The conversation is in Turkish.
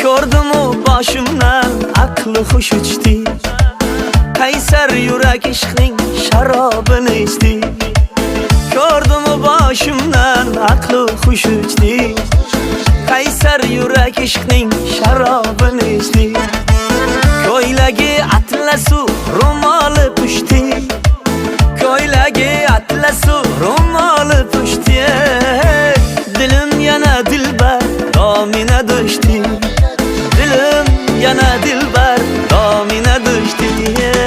Ko'rdimu boshimdan aqli xush uchdi, qaysar yurak ishqning sharobini ichdi. Ko'rdimu boshimdan aqli xush uchdi, qaysar yurak ishqning sharobini ichdi. Ko'ylagi atlasu ro'moli pushti, ko'ylagi atlasu ro'moli pushti. Dilim yana dilbar domina düştü, dilim yana dilbar domina düştü.